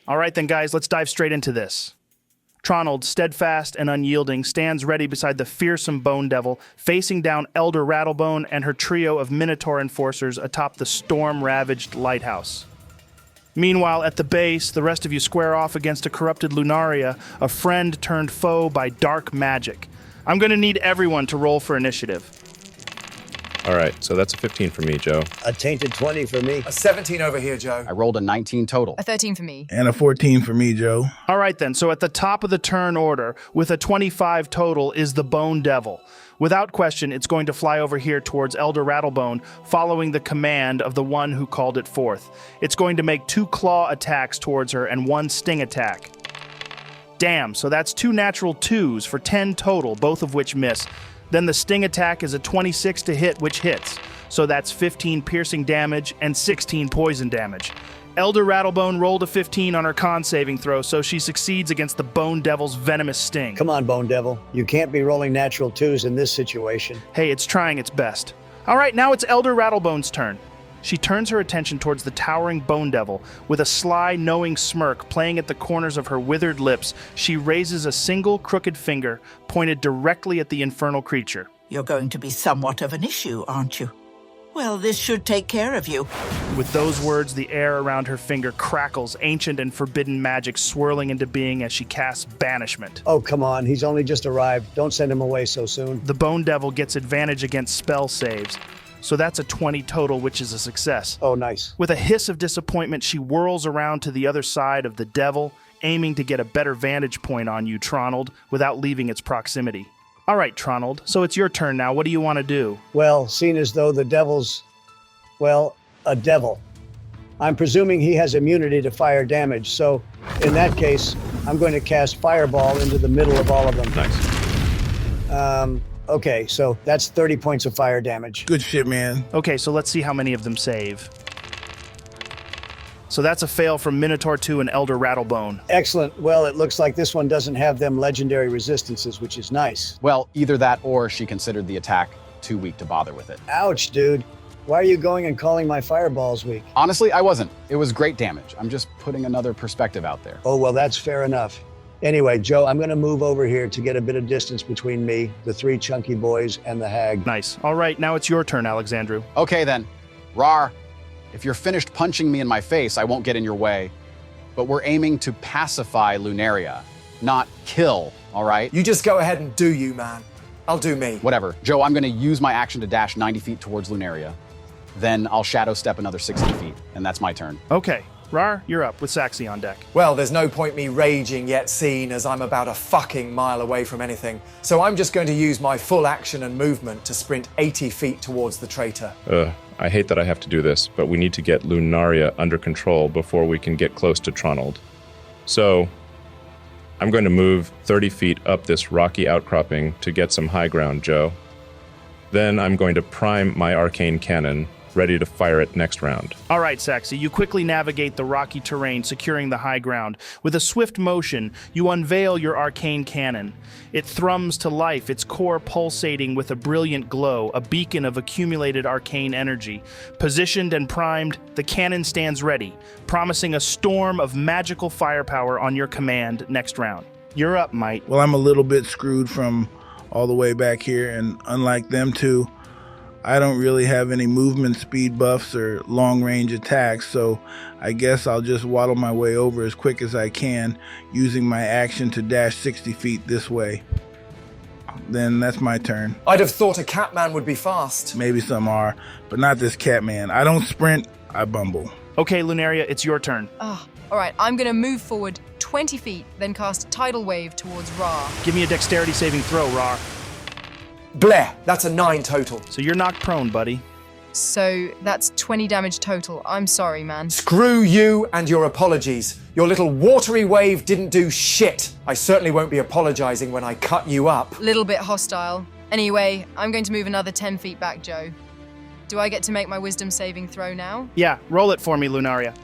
All right then, guys, let's dive straight into this. Tronald, steadfast and unyielding, stands ready beside the fearsome Bone Devil, facing down Elder Rattlebone and her trio of Minotaur enforcers atop the storm-ravaged lighthouse. Meanwhile, at the base, the rest of you square off against a corrupted Lunaria, a friend turned foe by dark magic. I'm going to need everyone to roll for initiative. All right, so that's a 15 for me, Joe. A tainted 20 for me. A 17 over here, Joe. I rolled a 19 total. A 13 for me. And a 14 for me, Joe. All right then, so at the top of the turn order, with a 25 total, is the Bone Devil. Without question, it's going to fly over here towards Elder Rattlebone, following the command of the one who called it forth. It's going to make 2 claw attacks towards her and 1 sting attack. Damn, so that's 2 natural 2s for 10 total, both of which miss. Then the sting attack is a 26 to hit, which hits. So that's 15 piercing damage and 16 poison damage. Elder Rattlebone rolled a 15 on her con saving throw, so she succeeds against the Bone Devil's venomous sting. Come on, Bone Devil. You can't be rolling natural 2s in this situation. Hey, it's trying its best. All right, now it's Elder Rattlebone's turn. She turns her attention towards the towering Bone Devil. With a sly, knowing smirk playing at the corners of her withered lips, she raises a single crooked finger pointed directly at the infernal creature. You're going to be somewhat of an issue, aren't you? Well, this should take care of you. With those words, the air around her finger crackles, ancient and forbidden magic swirling into being as she casts banishment. Oh, come on. He's only just arrived. Don't send him away so soon. The Bone Devil gets advantage against spell saves. So that's a 20 total, which is a success. Oh, nice. With a hiss of disappointment, she whirls around to the other side of the devil, aiming to get a better vantage point on you, Tronald, without leaving its proximity. All right, Tronald, so it's your turn now. What do you want to do? Well, seeing as though the devil's, well, a devil, I'm presuming he has immunity to fire damage. So in that case, I'm going to cast Fireball into the middle of all of them. Nice. Okay, so that's 30 points of fire damage. Good shit, man. Okay, so let's see how many of them save. So that's a fail from Minotaur 2 and Elder Rattlebone. Excellent. Well, it looks like this one doesn't have them legendary resistances, which is nice. Well, either that or she considered the attack too weak to bother with it. Ouch, dude. Why are you going and calling my fireballs weak? Honestly, I wasn't. It was great damage. I'm just putting another perspective out there. Oh, well, that's fair enough. Anyway, Joe, I'm going to move over here to get a bit of distance between me, the 3 chunky boys, and the hag. Nice. All right, now it's your turn, Alexandrew. Okay then. Raarh, if you're finished punching me in my face, I won't get in your way. But we're aiming to pacify Lunaria, not kill, all right? You just go ahead and do you, man. I'll do me. Whatever. Joe, I'm going to use my action to dash 90 feet towards Lunaria. Then I'll shadow step another 60 feet, and that's my turn. Okay. Raarh, you're up with Saxy on deck. Well, there's no point me raging yet seen as I'm about a fucking mile away from anything. So I'm just going to use my full action and movement to sprint 80 feet towards the traitor. I hate that I have to do this, but we need to get Lunaria under control before we can get close to Tronald. So I'm going to move 30 feet up this rocky outcropping to get some high ground, Joe. Then I'm going to prime my arcane cannon, ready to fire it next round. All right, Saxy, you quickly navigate the rocky terrain, securing the high ground. With a swift motion, you unveil your arcane cannon. It thrums to life, its core pulsating with a brilliant glow, a beacon of accumulated arcane energy. Positioned and primed, the cannon stands ready, promising a storm of magical firepower on your command next round. You're up, Mite. Well, I'm a little bit screwed from all the way back here, and unlike them two, I don't really have any movement speed buffs or long-range attacks, so I guess I'll just waddle my way over as quick as I can, using my action to dash 60 feet this way. Then that's my turn. I'd have thought a Catman would be fast. Maybe some are, but not this Catman. I don't sprint, I bumble. Okay, Lunaria, it's your turn. All right, I'm going to move forward 20 feet, then cast a tidal wave towards Raarh. Give me a dexterity saving throw, Raarh. Blair, that's a 9 total. So you're knocked prone, buddy. So that's 20 damage total. I'm sorry, man. Screw you and your apologies. Your little watery wave didn't do shit. I certainly won't be apologizing when I cut you up. Little bit hostile. Anyway, I'm going to move another 10 feet back, Joe. Do I get to make my wisdom saving throw now? Yeah, roll it for me, Lunaria.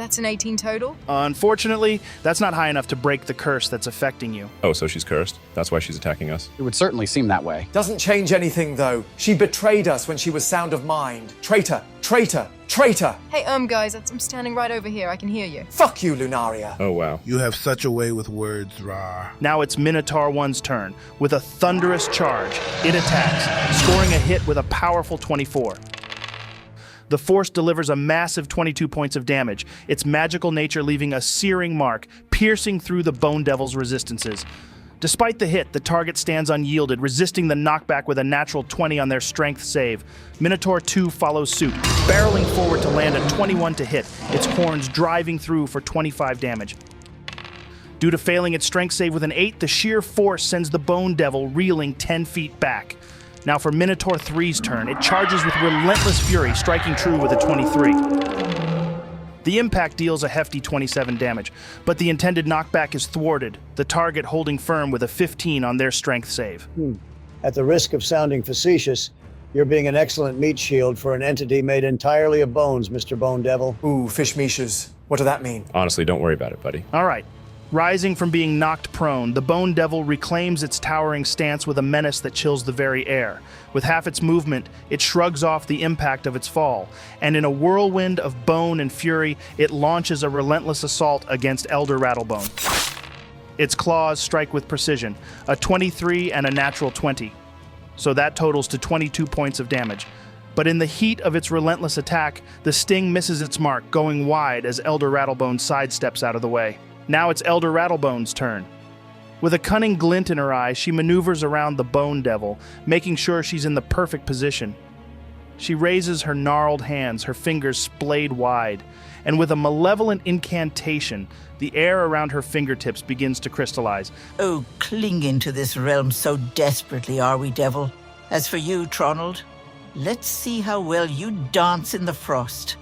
That's an 18 total. Unfortunately, that's not high enough to break the curse that's affecting you. Oh, so she's cursed? That's why she's attacking us? It would certainly seem that way. Doesn't change anything, though. She betrayed us when she was sound of mind. Traitor, traitor, traitor. Hey, guys, I'm standing right over here. I can hear you. Fuck you, Lunaria. Oh, wow. You have such a way with words, Raarh. Now it's Minotaur 1's turn. With a thunderous charge, it attacks, scoring a hit with a powerful 24. The force delivers a massive 22 points of damage, its magical nature leaving a searing mark, piercing through the Bone Devil's resistances. Despite the hit, the target stands unyielded, resisting the knockback with a natural 20 on their strength save. Minotaur 2 follows suit, barreling forward to land a 21 to hit, its horns driving through for 25 damage. Due to failing its strength save with an 8, the sheer force sends the Bone Devil reeling 10 feet back. Now for Minotaur 3's turn, it charges with relentless fury, striking true with a 23. The impact deals a hefty 27 damage, but the intended knockback is thwarted, the target holding firm with a 15 on their strength save. At the risk of sounding facetious, you're being an excellent meat shield for an entity made entirely of bones, Mr. Bone Devil. Ooh, fish miches. What does that mean? Honestly, don't worry about it, buddy. All right. Rising from being knocked prone, the Bone Devil reclaims its towering stance with a menace that chills the very air. With half its movement, it shrugs off the impact of its fall, and in a whirlwind of bone and fury, it launches a relentless assault against Elder Rattlebone. Its claws strike with precision, a 23 and a natural 20. So that totals to 22 points of damage. But in the heat of its relentless attack, the sting misses its mark, going wide as Elder Rattlebone sidesteps out of the way. Now it's Elder Rattlebone's turn. With a cunning glint in her eye, she maneuvers around the Bone Devil, making sure she's in the perfect position. She raises her gnarled hands, her fingers splayed wide, and with a malevolent incantation, the air around her fingertips begins to crystallize. Oh, clinging to this realm so desperately are we, Devil. As for you, Tronald, let's see how well you dance in the frost.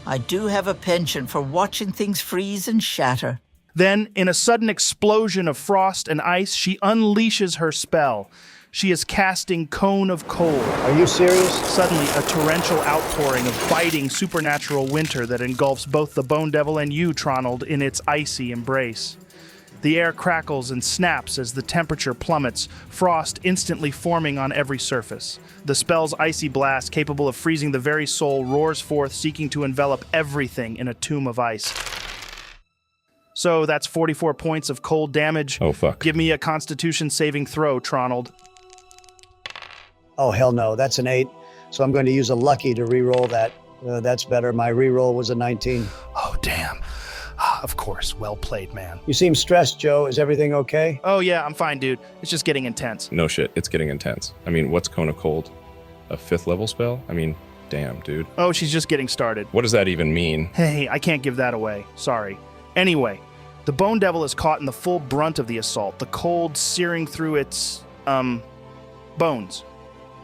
I do have a penchant for watching things freeze and shatter. Then, in a sudden explosion of frost and ice, she unleashes her spell. She is casting Cone of Cold. Are you serious? Suddenly, a torrential outpouring of biting supernatural winter that engulfs both the Bone Devil and you, Tronald, in its icy embrace. The air crackles and snaps as the temperature plummets, frost instantly forming on every surface. The spell's icy blast, capable of freezing the very soul, roars forth, seeking to envelop everything in a tomb of ice. So that's 44 points of cold damage. Oh, fuck. Give me a Constitution saving throw, Tronald. Oh, hell no, that's an 8. So I'm going to use a lucky to re-roll that. That's better. My re-roll was a 19. Oh, damn. Of course. Well played, man. You seem stressed, Joe. Is everything okay? Oh, yeah, I'm fine, dude. It's just getting intense. No shit, it's getting intense. I mean, what's Cone of Cold? A 5th level spell? I mean, damn, dude. Oh, she's just getting started. What does that even mean? Hey, I can't give that away. Sorry. Anyway, the Bone Devil is caught in the full brunt of the assault, the cold searing through its, bones.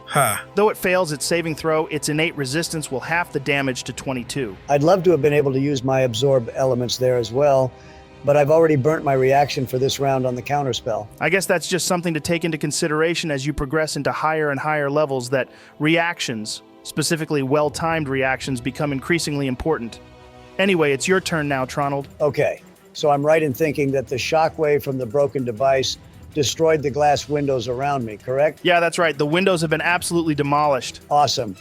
Ha. Though it fails its saving throw, its innate resistance will half the damage to 22. I'd love to have been able to use my absorb elements there as well, but I've already burnt my reaction for this round on the counterspell. I guess that's just something to take into consideration as you progress into higher and higher levels, that reactions, specifically well-timed reactions, become increasingly important. Anyway, it's your turn now, Tronald. Okay, so I'm right in thinking that the shockwave from the broken device destroyed the glass windows around me, correct? Yeah, that's right. The windows have been absolutely demolished. Awesome.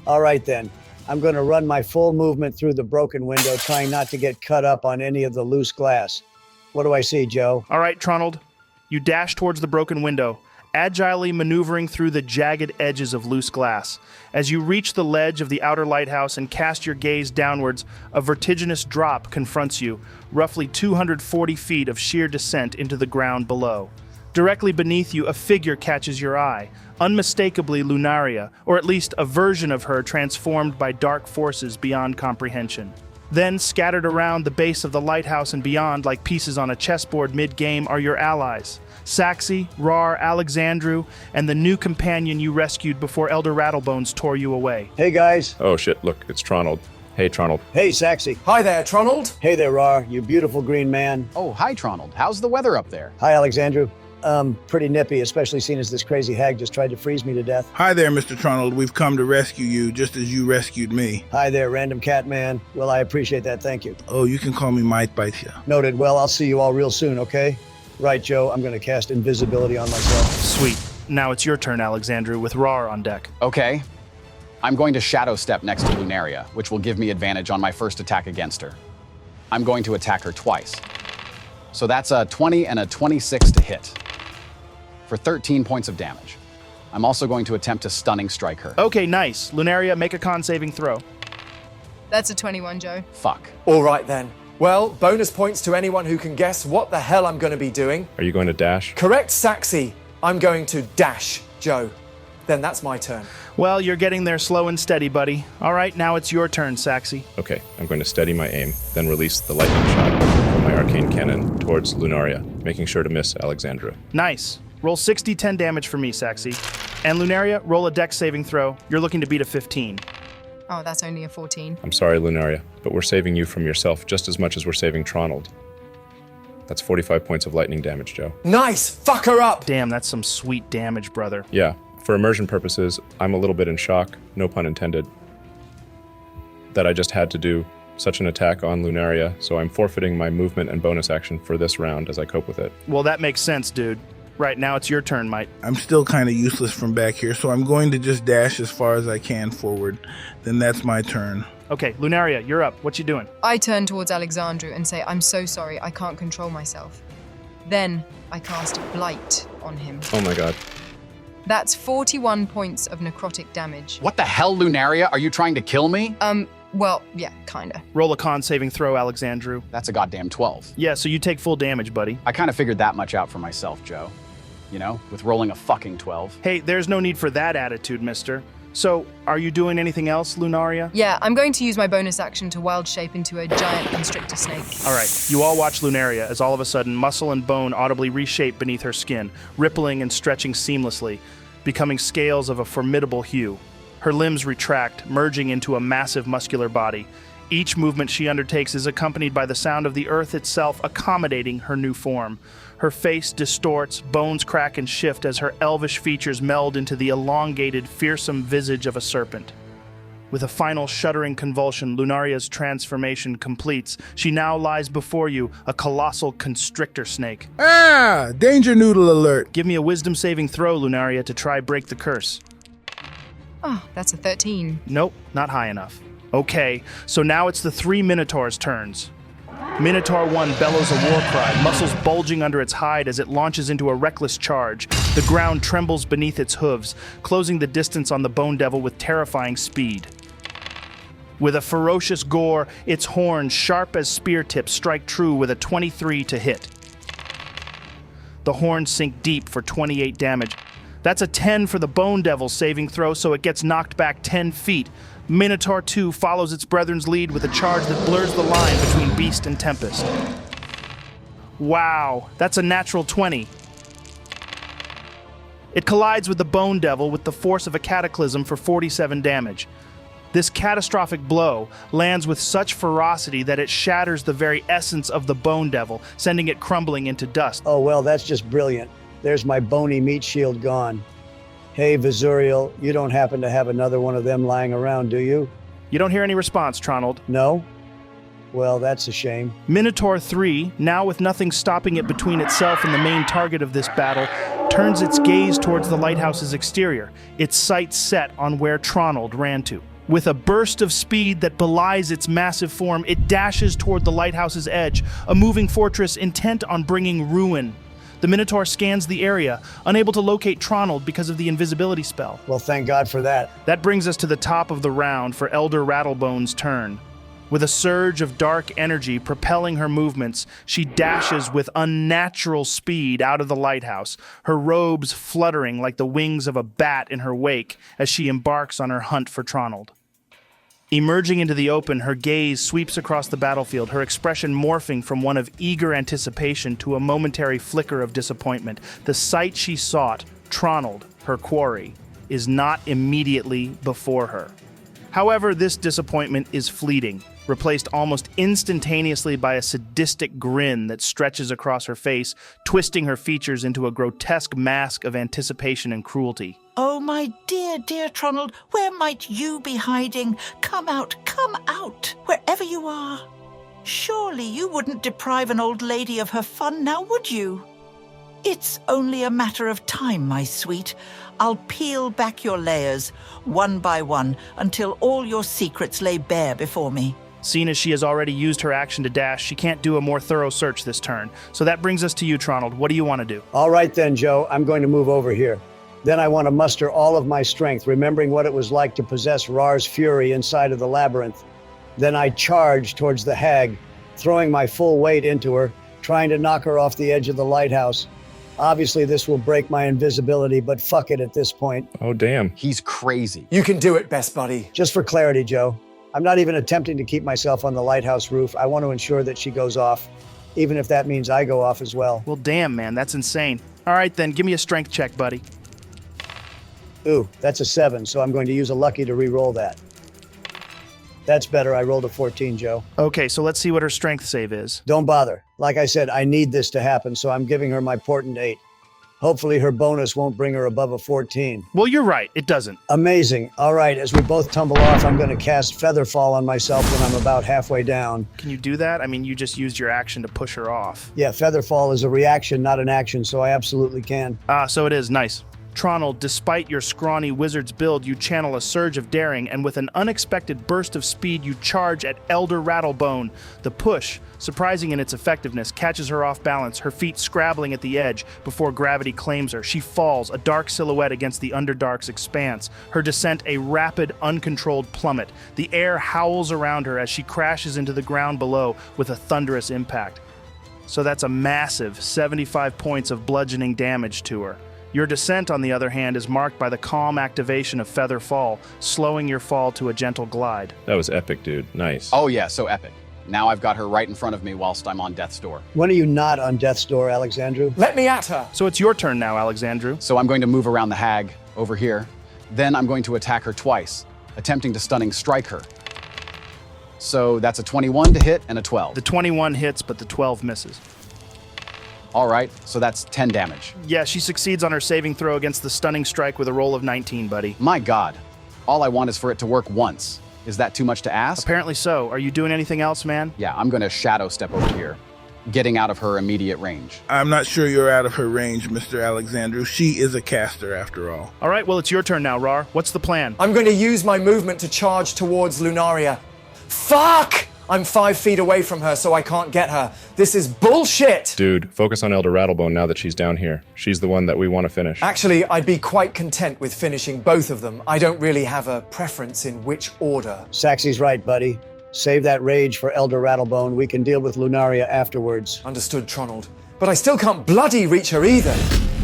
All right then. I'm going to run my full movement through the broken window, trying not to get cut up on any of the loose glass. What do I see, Joe? All right, Tronald. You dash towards the broken window, agilely maneuvering through the jagged edges of loose glass. As you reach the ledge of the outer lighthouse and cast your gaze downwards, a vertiginous drop confronts you, roughly 240 feet of sheer descent into the ground below. Directly beneath you, a figure catches your eye, unmistakably Lunaria, or at least a version of her transformed by dark forces beyond comprehension. Then, scattered around the base of the lighthouse and beyond like pieces on a chessboard mid-game are your allies, Saxy, Raarh, Alexandrew, and the new companion you rescued before Elder Rattlebones tore you away. Hey guys. Oh shit, look, it's Tronald. Hey, Tronald. Hey, Saxy. Hi there, Tronald. Hey there, Raarh, you beautiful green man. Oh, hi, Tronald. How's the weather up there? Hi, Alexandrew. pretty nippy, especially seeing as this crazy hag just tried to freeze me to death. Hi there, Mr. Tronald. We've come to rescue you, just as you rescued me. Hi there, random cat man. Well, I appreciate that, thank you. Oh, you can call me Mike Bate here. Noted. Well, I'll see you all real soon, okay? Right, Joe, I'm going to cast invisibility on myself. Sweet. Now it's your turn, Alexandrew, with Raarh on deck. Okay. I'm going to shadow step next to Lunaria, which will give me advantage on my first attack against her. I'm going to attack her twice. So that's a 20 and a 26 to hit for 13 points of damage. I'm also going to attempt to stunning strike her. Okay, nice. Lunaria, make a con saving throw. That's a 21, Joe. Fuck. All right then. Well, bonus points to anyone who can guess what the hell I'm going to be doing. Are you going to dash? Correct, Saxy. I'm going to dash, Joe. Then that's my turn. Well, you're getting there slow and steady, buddy. All right, now it's your turn, Saxy. Okay, I'm going to steady my aim, then release the lightning shot from my arcane cannon towards Lunaria, making sure to miss Alexandrew. Nice. Roll 60-10 damage for me, Saxy. And Lunaria, roll a dex saving throw. You're looking to beat a 15. Oh, that's only a 14. I'm sorry, Lunaria, but we're saving you from yourself just as much as we're saving Tronald. That's 45 points of lightning damage, Joe. Nice! Fuck her up! Damn, that's some sweet damage, brother. Yeah, for immersion purposes, I'm a little bit in shock, no pun intended, that I just had to do such an attack on Lunaria, so I'm forfeiting my movement and bonus action for this round as I cope with it. Well, that makes sense, dude. Right, now it's your turn, Mike. I'm still kind of useless from back here, so I'm going to just dash as far as I can forward. Then that's my turn. Okay, Lunaria, you're up. What you doing? I turn towards Alexandrew and say, I'm so sorry, I can't control myself. Then I cast Blight on him. Oh my god. That's 41 points of necrotic damage. What the hell, Lunaria? Are you trying to kill me? Well, yeah, kinda. Roll a con saving throw, Alexandrew. That's a goddamn 12. Yeah, so you take full damage, buddy. I kind of figured that much out for myself, Joe. You know, with rolling a fucking 12. Hey, there's no need for that attitude, mister. So, are you doing anything else, Lunaria? Yeah, I'm going to use my bonus action to wild shape into a giant constrictor snake. All right, you all watch Lunaria as all of a sudden muscle and bone audibly reshape beneath her skin, rippling and stretching seamlessly, becoming scales of a formidable hue. Her limbs retract, merging into a massive muscular body. Each movement she undertakes is accompanied by the sound of the earth itself accommodating her new form. Her face distorts, bones crack and shift as her elvish features meld into the elongated, fearsome visage of a serpent. With a final shuddering convulsion, Lunaria's transformation completes. She now lies before you, a colossal constrictor snake. Ah! Danger noodle alert! Give me a wisdom saving throw, Lunaria, to try break the curse. Oh, that's a 13. Nope, not high enough. Okay, so now it's the three Minotaurs' turns. Minotaur 1 bellows a war cry, muscles bulging under its hide as it launches into a reckless charge. The ground trembles beneath its hooves, closing the distance on the Bone Devil with terrifying speed. With a ferocious gore, its horns, sharp as spear tips, strike true with a 23 to hit. The horns sink deep for 28 damage. That's a 10 for the Bone Devil's saving throw, so it gets knocked back 10 feet. Minotaur 2 follows its brethren's lead with a charge that blurs the line between Beast and Tempest. Wow, that's a natural 20. It collides with the Bone Devil with the force of a cataclysm for 47 damage. This catastrophic blow lands with such ferocity that it shatters the very essence of the Bone Devil, sending it crumbling into dust. Oh, well, that's just brilliant. There's my bony meat shield gone. Hey, Vizuriel, you don't happen to have another one of them lying around, do you? You don't hear any response, Tronald. No? Well, that's a shame. Minotaur 3, now with nothing stopping it between itself and the main target of this battle, turns its gaze towards the lighthouse's exterior, its sights set on where Tronald ran to. With a burst of speed that belies its massive form, it dashes toward the lighthouse's edge, a moving fortress intent on bringing ruin. The Minotaur scans the area, unable to locate Tronald because of the invisibility spell. Well, thank God for that. That brings us to the top of the round for Elder Rattlebone's turn. With a surge of dark energy propelling her movements, she dashes with unnatural speed out of the lighthouse, her robes fluttering like the wings of a bat in her wake as she embarks on her hunt for Tronald. Emerging into the open, her gaze sweeps across the battlefield, her expression morphing from one of eager anticipation to a momentary flicker of disappointment. The sight she sought, Tronald, her quarry, is not immediately before her. However, this disappointment is fleeting, replaced almost instantaneously by a sadistic grin that stretches across her face, twisting her features into a grotesque mask of anticipation and cruelty. Oh, my dear, dear Tronald, where might you be hiding? Come out, wherever you are. Surely you wouldn't deprive an old lady of her fun now, would you? It's only a matter of time, my sweet. I'll peel back your layers, one by one, until all your secrets lay bare before me. Seeing as she has already used her action to dash, she can't do a more thorough search this turn. So that brings us to you, Tronald. What do you want to do? All right then, Joe, I'm going to move over here. Then I want to muster all of my strength, remembering what it was like to possess Raarh's fury inside of the labyrinth. Then I charge towards the hag, throwing my full weight into her, trying to knock her off the edge of the lighthouse. Obviously, this will break my invisibility, but fuck it at this point. Oh, damn. He's crazy. You can do it, best buddy. Just for clarity, Joe, I'm not even attempting to keep myself on the lighthouse roof. I want to ensure that she goes off, even if that means I go off as well. Well, damn, man, that's insane. All right, then, give me a strength check, buddy. Ooh, that's a 7, so I'm going to use a lucky to re-roll that. That's better. I rolled a 14, Joe. Okay, so let's see what her strength save is. Don't bother. Like I said, I need this to happen, so I'm giving her my portent 8. Hopefully her bonus won't bring her above a 14. Well, you're right. It doesn't. Amazing. All right, as we both tumble off, I'm going to cast Featherfall on myself when I'm about halfway down. Can you do that? I mean, you just used your action to push her off. Yeah, Featherfall is a reaction, not an action, so I absolutely can. So it is. Nice. Tronald, despite your scrawny wizard's build, you channel a surge of daring, and with an unexpected burst of speed, you charge at Elder Rattlebone. The push, surprising in its effectiveness, catches her off balance, her feet scrabbling at the edge before gravity claims her. She falls, a dark silhouette against the Underdark's expanse. Her descent a rapid, uncontrolled plummet. The air howls around her as she crashes into the ground below with a thunderous impact. So that's a massive 75 points of bludgeoning damage to her. Your descent, on the other hand, is marked by the calm activation of Feather Fall, slowing your fall to a gentle glide. That was epic, dude. Nice. Oh yeah, so epic. Now I've got her right in front of me whilst I'm on death's door. When are you not on death's door, Alexandrew? Let me at her. So it's your turn now, Alexandrew. So I'm going to move around the hag over here. Then I'm going to attack her twice, attempting to stunning strike her. So that's a 21 to hit and a 12. The 21 hits, but the 12 misses. All right, so that's 10 damage. Yeah, she succeeds on her saving throw against the stunning strike with a roll of 19, buddy. My God, all I want is for it to work once. Is that too much to ask? Apparently so. Are you doing anything else, man? Yeah, I'm going to shadow step over here, getting out of her immediate range. I'm not sure you're out of her range, Mr. Alexandrew. She is a caster, after all. All right, well, it's your turn now, Raarh. What's the plan? I'm going to use my movement to charge towards Lunaria. Fuck! I'm 5 feet away from her, so I can't get her. This is bullshit! Dude, focus on Elder Rattlebone now that she's down here. She's the one that we want to finish. Actually, I'd be quite content with finishing both of them. I don't really have a preference in which order. Saxy's right, buddy. Save that rage for Elder Rattlebone. We can deal with Lunaria afterwards. Understood, Tronald. But I still can't bloody reach her either.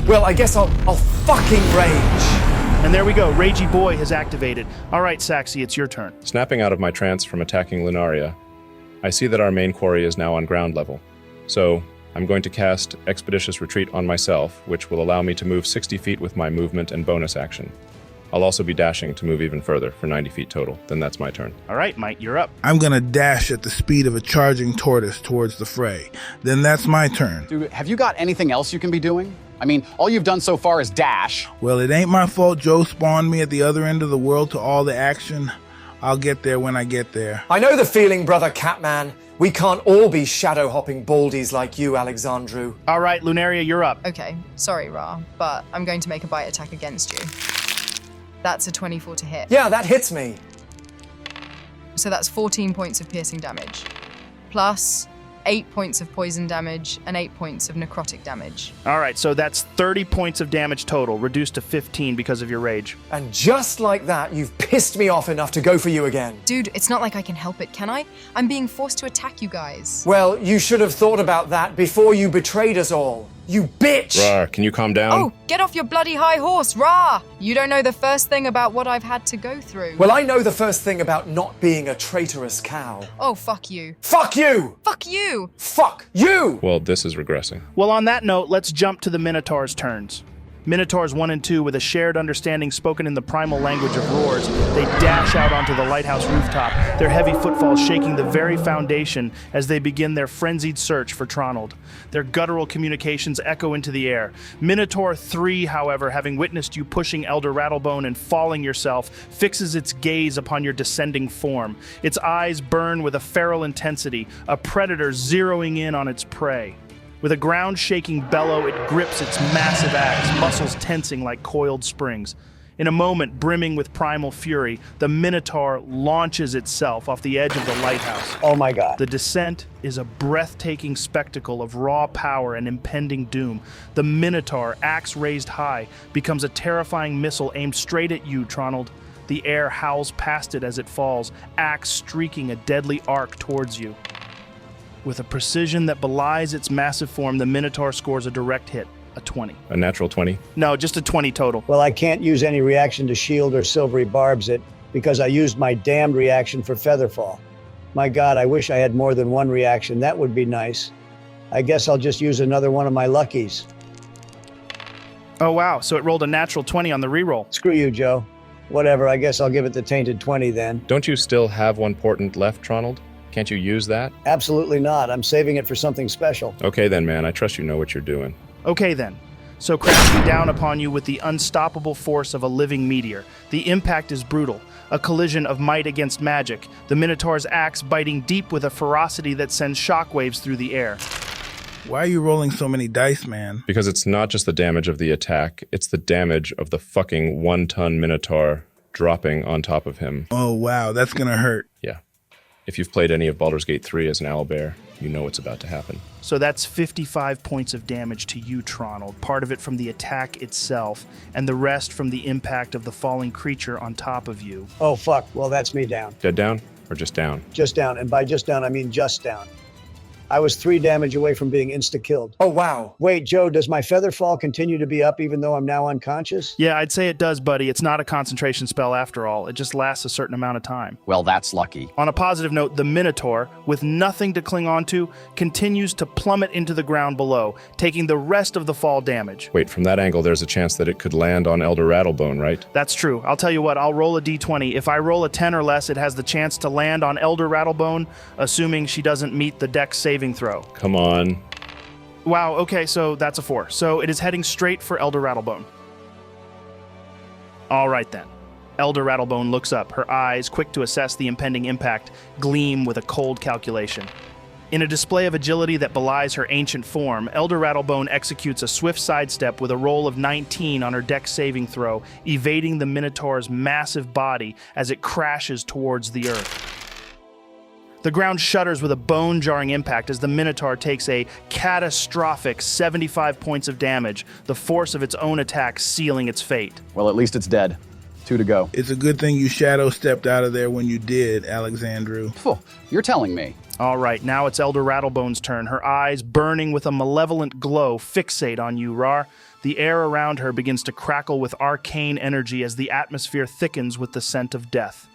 Well, I guess I'll fucking rage. And there we go. Ragey Boy has activated. All right, Saxy, it's your turn. Snapping out of my trance from attacking Lunaria, I see that our main quarry is now on ground level. So I'm going to cast Expeditious Retreat on myself, which will allow me to move 60 feet with my movement and bonus action. I'll also be dashing to move even further for 90 feet total. Then that's my turn. All right, Mike, you're up. I'm gonna dash at the speed of a charging tortoise towards the fray. Then that's my turn. Dude, have you got anything else you can be doing? I mean, all you've done so far is dash. Well, it ain't my fault Joe spawned me at the other end of the world to all the action. I'll get there when I get there. I know the feeling, brother Catman. We can't all be shadow-hopping baldies like you, Alexandrew. All right, Lunaria, you're up. Okay, sorry, Raarh, but I'm going to make a bite attack against you. That's a 24 to hit. Yeah, that hits me. So that's 14 points of piercing damage, plus 8 points of poison damage and 8 points of necrotic damage. All right, so that's 30 points of damage total, reduced to 15 because of your rage. And just like that, you've pissed me off enough to go for you again. Dude, it's not like I can help it, can I? I'm being forced to attack you guys. Well, you should have thought about that before you betrayed us all. You bitch! Raarh, can you calm down? Oh, get off your bloody high horse, Raarh! You don't know the first thing about what I've had to go through. Well, I know the first thing about not being a traitorous cow. Oh, fuck you. Fuck you! Fuck you! Fuck you! Well, this is regressing. Well, on that note, let's jump to the Minotaur's turns. Minotaurs 1 and 2, with a shared understanding spoken in the primal language of roars, they dash out onto the lighthouse rooftop, their heavy footfalls shaking the very foundation as they begin their frenzied search for Tronald. Their guttural communications echo into the air. Minotaur 3, however, having witnessed you pushing Elder Rattlebone and falling yourself, fixes its gaze upon your descending form. Its eyes burn with a feral intensity, a predator zeroing in on its prey. With a ground-shaking bellow, it grips its massive axe, muscles tensing like coiled springs. In a moment brimming with primal fury, the Minotaur launches itself off the edge of the lighthouse. Oh my God. The descent is a breathtaking spectacle of raw power and impending doom. The Minotaur, axe raised high, becomes a terrifying missile aimed straight at you, Tronald. The air howls past it as it falls, axe streaking a deadly arc towards you. With a precision that belies its massive form, the Minotaur scores a direct hit, a 20. A natural 20? No, just a 20 total. Well, I can't use any reaction to shield or silvery barbs it because I used my damned reaction for Featherfall. My God, I wish I had more than one reaction. That would be nice. I guess I'll just use another one of my luckies. Oh wow, so it rolled a natural 20 on the reroll. Screw you, Joe. Whatever, I guess I'll give it the tainted 20 then. Don't you still have one portent left, Tronald? Can't you use that? Absolutely not. I'm saving it for something special. Okay then, man. I trust you know what you're doing. Okay then. So crashing down upon you with the unstoppable force of a living meteor. The impact is brutal, a collision of might against magic, the Minotaur's axe biting deep with a ferocity that sends shockwaves through the air. Why are you rolling so many dice, man? Because it's not just the damage of the attack, it's the damage of the fucking 1-ton Minotaur dropping on top of him. Oh, wow, that's gonna hurt. Yeah. If you've played any of Baldur's Gate 3 as an owlbear, you know what's about to happen. So that's 55 points of damage to you, Tronald, part of it from the attack itself, and the rest from the impact of the falling creature on top of you. Oh, fuck. Well, that's me down. Dead down or just down? Just down. And by just down, I mean just down. I was 3 damage away from being insta-killed. Oh, wow. Wait, Joe, does my feather fall continue to be up even though I'm now unconscious? Yeah, I'd say it does, buddy. It's not a concentration spell after all. It just lasts a certain amount of time. Well, that's lucky. On a positive note, the Minotaur, with nothing to cling onto, continues to plummet into the ground below, taking the rest of the fall damage. Wait, from that angle, there's a chance that it could land on Elder Rattlebone, right? That's true. I'll tell you what, I'll roll a d20. If I roll a 10 or less, it has the chance to land on Elder Rattlebone, assuming she doesn't meet the dex saving throw. Come on. Wow, okay, so that's a 4. So it is heading straight for Elder Rattlebone. All right then. Elder Rattlebone looks up, her eyes, quick to assess the impending impact, gleam with a cold calculation. In a display of agility that belies her ancient form, Elder Rattlebone executes a swift sidestep with a roll of 19 on her dex saving throw, evading the Minotaur's massive body as it crashes towards the earth. The ground shudders with a bone-jarring impact as the Minotaur takes a catastrophic 75 points of damage, the force of its own attack sealing its fate. Well, at least it's dead. 2 to go. It's a good thing you shadow stepped out of there when you did, Alexandrew. Phew, you're telling me. All right, now it's Elder Rattlebone's turn, her eyes burning with a malevolent glow fixate on you, Raarh. The air around her begins to crackle with arcane energy as the atmosphere thickens with the scent of death.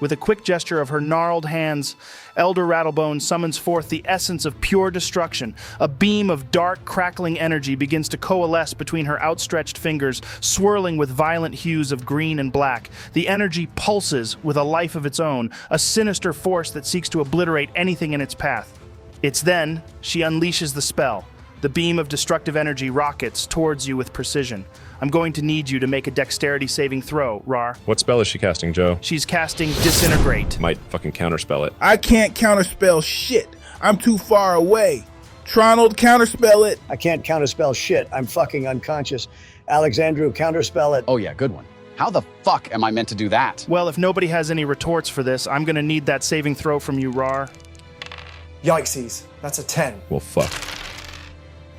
With a quick gesture of her gnarled hands, Elder Rattlebone summons forth the essence of pure destruction. A beam of dark, crackling energy begins to coalesce between her outstretched fingers, swirling with violent hues of green and black. The energy pulses with a life of its own, a sinister force that seeks to obliterate anything in its path. It's then she unleashes the spell. The beam of destructive energy rockets towards you with precision. I'm going to need you to make a dexterity saving throw, Raarh. What spell is she casting, Joe? She's casting Disintegrate. Might fucking counterspell it. I can't counterspell shit. I'm too far away. Tronald, counterspell it. I can't counterspell shit. I'm fucking unconscious. Alexandrew, counterspell it. Oh yeah, good one. How the fuck am I meant to do that? Well, if nobody has any retorts for this, I'm going to need that saving throw from you, Raarh. Yikesies. That's a 10. Well, fuck.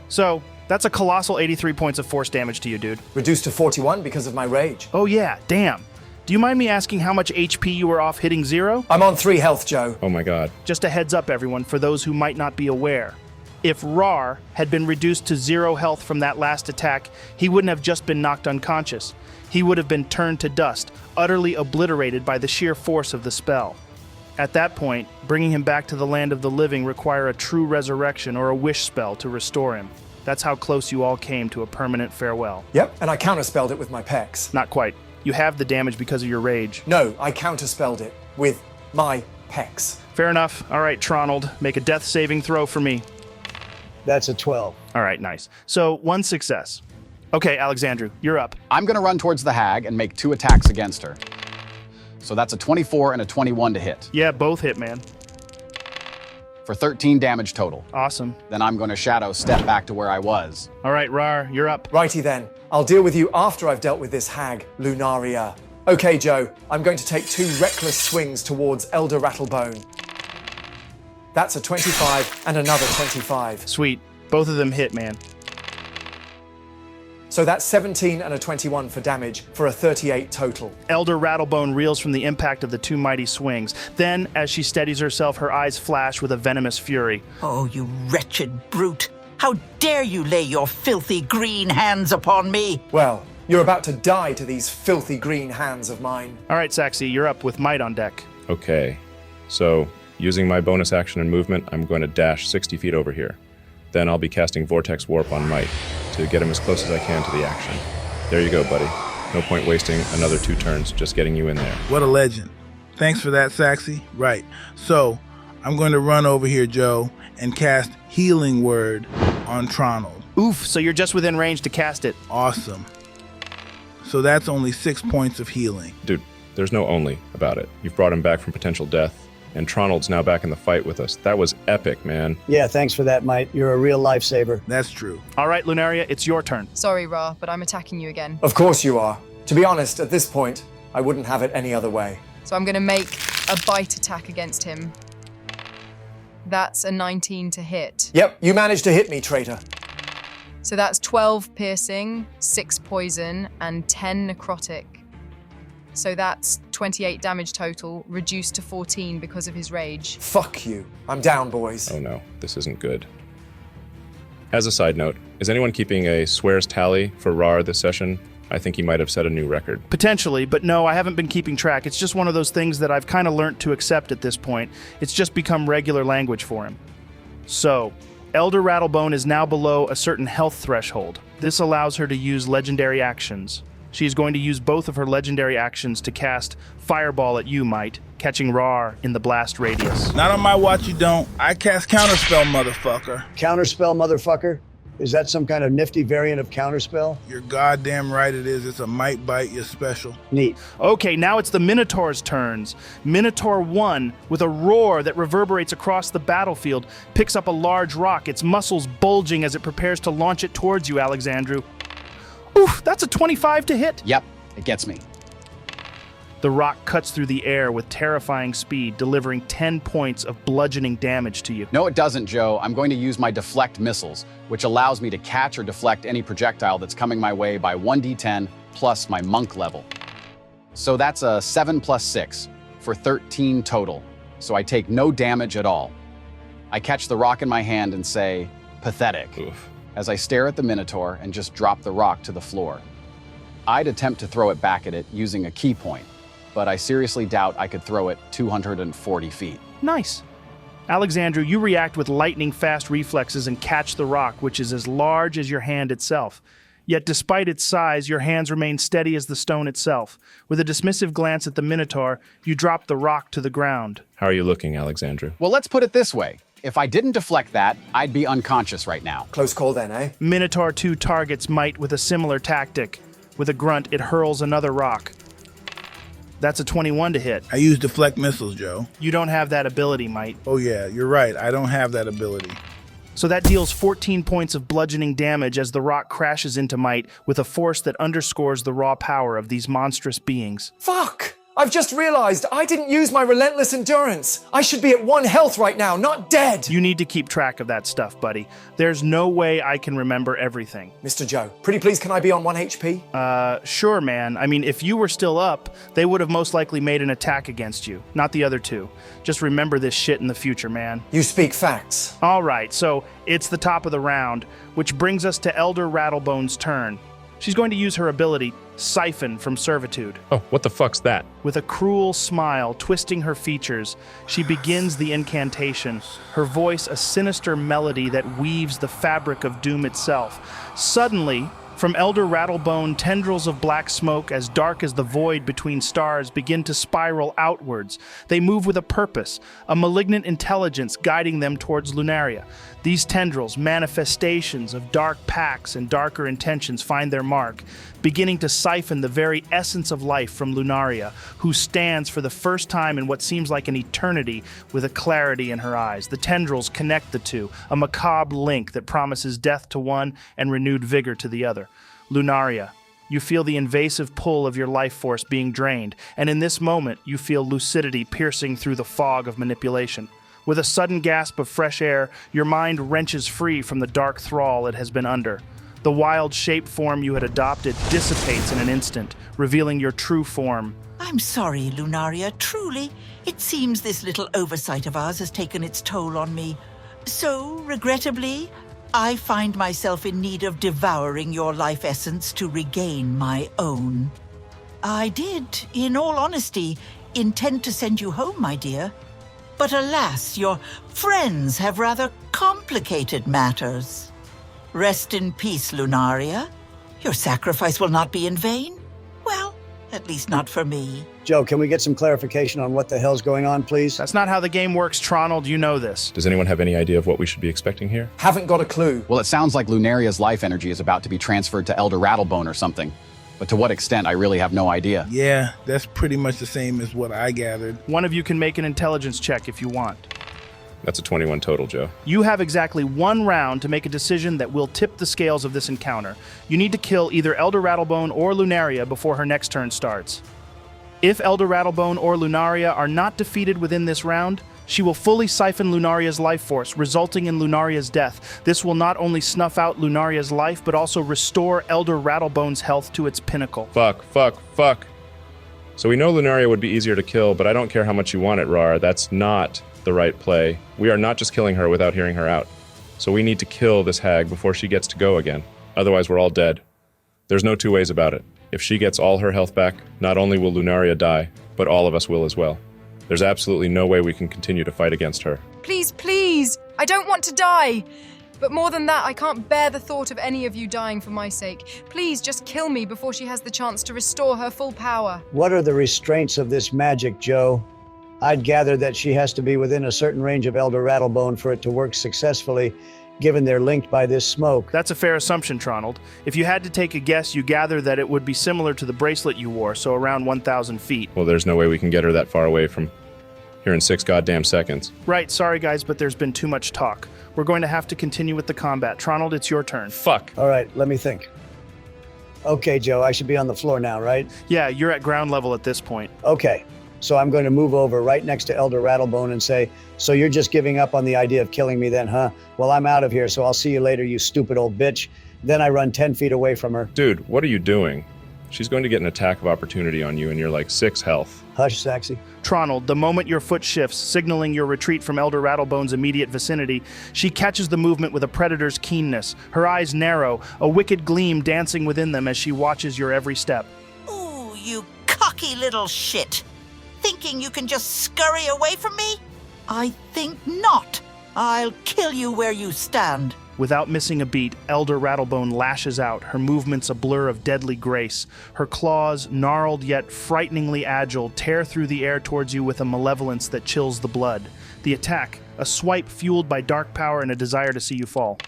So, that's a colossal 83 points of force damage to you, dude. Reduced to 41 because of my rage. Oh yeah, damn. Do you mind me asking how much HP you were off hitting 0? I'm on 3 health, Joe. Oh my god. Just a heads up, everyone, for those who might not be aware. If Raarh had been reduced to 0 health from that last attack, he wouldn't have just been knocked unconscious. He would have been turned to dust, utterly obliterated by the sheer force of the spell. At that point, bringing him back to the land of the living require a true resurrection or a wish spell to restore him. That's how close you all came to a permanent farewell. Yep, and I counterspelled it with my pecs. Not quite. You have the damage because of your rage. No, I counterspelled it with my pecs. Fair enough. All right, Tronald, make a death saving throw for me. That's a 12. All right, nice. So, 1 success. Okay, Alexandrew, you're up. I'm going to run towards the hag and make 2 attacks against her. So that's a 24 and a 21 to hit, Yeah, both hit, man. for 13 damage total. Awesome. Then I'm going to shadow step back to where I was. All right, Raarh, you're up. Righty then. I'll deal with you after I've dealt with this hag, Lunaria. Okay, Joe, I'm going to take 2 reckless swings towards Elder Rattlebone. That's a 25 and another 25. Sweet. Both of them hit, man. So that's 17 and a 21 for damage for a 38 total. Elder Rattlebone reels from the impact of the 2 mighty swings. Then, as she steadies herself, her eyes flash with a venomous fury. Oh, you wretched brute. How dare you lay your filthy green hands upon me? Well, you're about to die to these filthy green hands of mine. All right, Saxy, you're up with might on deck. Okay, so using my bonus action and movement, I'm going to dash 60 feet over here. Then I'll be casting Vortex Warp on Might to get him as close as I can to the action. There you go, buddy. No point wasting another 2 turns just getting you in there. What a legend. Thanks for that, Saxy. Right. So, I'm going to run over here, Joe, and cast Healing Word on Tronald. Oof, so you're just within range to cast it. Awesome. So that's only 6 points of healing. Dude, there's no only about it. You've brought him back from potential death, and Tronald's now back in the fight with us. That was epic, man. Yeah, thanks for that, Mite. You're a real lifesaver. That's true. All right, Lunaria, it's your turn. Sorry, Raarh, but I'm attacking you again. Of course you are. To be honest, at this point, I wouldn't have it any other way. So I'm going to make a bite attack against him. That's a 19 to hit. Yep, you managed to hit me, traitor. So that's 12 piercing, 6 poison, and 10 necrotic. So that's 28 damage total, reduced to 14 because of his rage. Fuck you. I'm down, boys. Oh no, this isn't good. As a side note, is anyone keeping a swears tally for Raarh this session? I think he might have set a new record. Potentially, but no, I haven't been keeping track. It's just one of those things that I've kind of learned to accept at this point. It's just become regular language for him. So, Elder Rattlebone is now below a certain health threshold. This allows her to use legendary actions. She is going to use both of her legendary actions to cast Fireball at you, Might, catching Raarh in the blast radius. Not on my watch, you don't. I cast Counterspell, motherfucker. Counterspell, motherfucker? Is that some kind of nifty variant of counterspell? You're goddamn right it is. It's a Might Bite, you're special. Neat. Okay, now it's the Minotaur's turns. Minotaur 1, with a roar that reverberates across the battlefield, picks up a large rock, its muscles bulging as it prepares to launch it towards you, Alexandrew. Oof, that's a 25 to hit. Yep, it gets me. The rock cuts through the air with terrifying speed, delivering 10 points of bludgeoning damage to you. No, it doesn't, Joe. I'm going to use my deflect missiles, which allows me to catch or deflect any projectile that's coming my way by 1d10 plus my monk level. So that's a 7 plus 6 for 13 total. So I take no damage at all. I catch the rock in my hand and say, pathetic, Oof. as I stare at the Minotaur and just drop the rock to the floor. I'd attempt to throw it back at it using a key point, but I seriously doubt I could throw it 240 feet. Nice. Alexandrew, you react with lightning-fast reflexes and catch the rock, which is as large as your hand itself. Yet despite its size, your hands remain steady as the stone itself. With a dismissive glance at the Minotaur, you drop the rock to the ground. How are you looking, Alexandrew? Well, let's put it this way. If I didn't deflect that, I'd be unconscious right now. Close call then, eh? Minotaur 2 targets Might with a similar tactic. With a grunt, it hurls another rock. That's a 21 to hit. I use deflect missiles, Joe. You don't have that ability, Might. Oh yeah, you're right. I don't have that ability. So that deals 14 points of bludgeoning damage as the rock crashes into Might with a force that underscores the raw power of these monstrous beings. Fuck! I've just realized I didn't use my relentless endurance. I should be at 1 health right now, not dead. You need to keep track of that stuff, buddy. There's no way I can remember everything. Mr. Joe, pretty please can I be on 1 HP? Sure, man. I mean, if you were still up, they would have most likely made an attack against you, not the other two. Just remember this shit in the future, man. You speak facts. All right, so it's the top of the round, which brings us to Elder Rattlebone's turn. She's going to use her ability, Siphon from Servitude. Oh, what the fuck's that? With a cruel smile twisting her features, she begins the incantation, her voice a sinister melody that weaves the fabric of doom itself. Suddenly, from Elder Rattlebone, tendrils of black smoke as dark as the void between stars begin to spiral outwards. They move with a purpose, a malignant intelligence guiding them towards Lunaria. These tendrils, manifestations of dark pacts and darker intentions, find their mark, beginning to siphon the very essence of life from Lunaria, who stands for the first time in what seems like an eternity with a clarity in her eyes. The tendrils connect the two, a macabre link that promises death to one and renewed vigor to the other. Lunaria, you feel the invasive pull of your life force being drained, and in this moment you feel lucidity piercing through the fog of manipulation. With a sudden gasp of fresh air, your mind wrenches free from the dark thrall it has been under. The wild shape form you had adopted dissipates in an instant, revealing your true form. I'm sorry, Lunaria. Truly, it seems this little oversight of ours has taken its toll on me. So, regrettably, I find myself in need of devouring your life essence to regain my own. I did, in all honesty, intend to send you home, my dear. But alas, your friends have rather complicated matters. Rest in peace, Lunaria. Your sacrifice will not be in vain. Well, at least not for me. Joe, can we get some clarification on what the hell's going on, please? That's not how the game works, Tronald. You know this. Does anyone have any idea of what we should be expecting here? Haven't got a clue. Well, it sounds like Lunaria's life energy is about to be transferred to Elder Rattlebone or something. But to what extent, I really have no idea. Yeah, that's pretty much the same as what I gathered. One of you can make an intelligence check if you want. That's a 21 total, Joe. You have exactly 1 round to make a decision that will tip the scales of this encounter. You need to kill either Elder Rattlebone or Lunaria before her next turn starts. If Elder Rattlebone or Lunaria are not defeated within this round, she will fully siphon Lunaria's life force, resulting in Lunaria's death. This will not only snuff out Lunaria's life, but also restore Elder Rattlebone's health to its pinnacle. Fuck. So we know Lunaria would be easier to kill, but I don't care how much you want it, Raarh. That's not the right play. We are not just killing her without hearing her out. So we need to kill this hag before she gets to go again. Otherwise, we're all dead. There's no two ways about it. If she gets all her health back, not only will Lunaria die, but all of us will as well. There's absolutely no way we can continue to fight against her. Please, please! I don't want to die! But more than that, I can't bear the thought of any of you dying for my sake. Please, just kill me before she has the chance to restore her full power. What are the restraints of this magic, Joe? I'd gather that she has to be within a certain range of Elder Rattlebone for it to work successfully, given they're linked by this smoke. That's a fair assumption, Tronald. If you had to take a guess, you gather that it would be similar to the bracelet you wore, so around 1,000 feet. Well, there's no way we can get her that far away from here in 6 goddamn seconds. Right, sorry guys, but there's been too much talk. We're going to have to continue with the combat. Tronald, it's your turn. Fuck. All right, let me think. Okay, Joe, I should be on the floor now, right? Yeah, you're at ground level at this point. Okay, so I'm going to move over right next to Elder Rattlebone and say, so you're just giving up on the idea of killing me then, huh? Well, I'm out of here, so I'll see you later, you stupid old bitch. Then I run 10 feet away from her. Dude, what are you doing? She's going to get an attack of opportunity on you and you're like 6 health. Hush, Saxy. Tronald, the moment your foot shifts, signaling your retreat from Elder Rattlebone's immediate vicinity, she catches the movement with a predator's keenness. Her eyes narrow, a wicked gleam dancing within them as she watches your every step. Ooh, you cocky little shit. Thinking you can just scurry away from me? I think not. I'll kill you where you stand. Without missing a beat, Elder Rattlebone lashes out, her movements a blur of deadly grace. Her claws, gnarled yet frighteningly agile, tear through the air towards you with a malevolence that chills the blood. The attack, a swipe fueled by dark power and a desire to see you fall.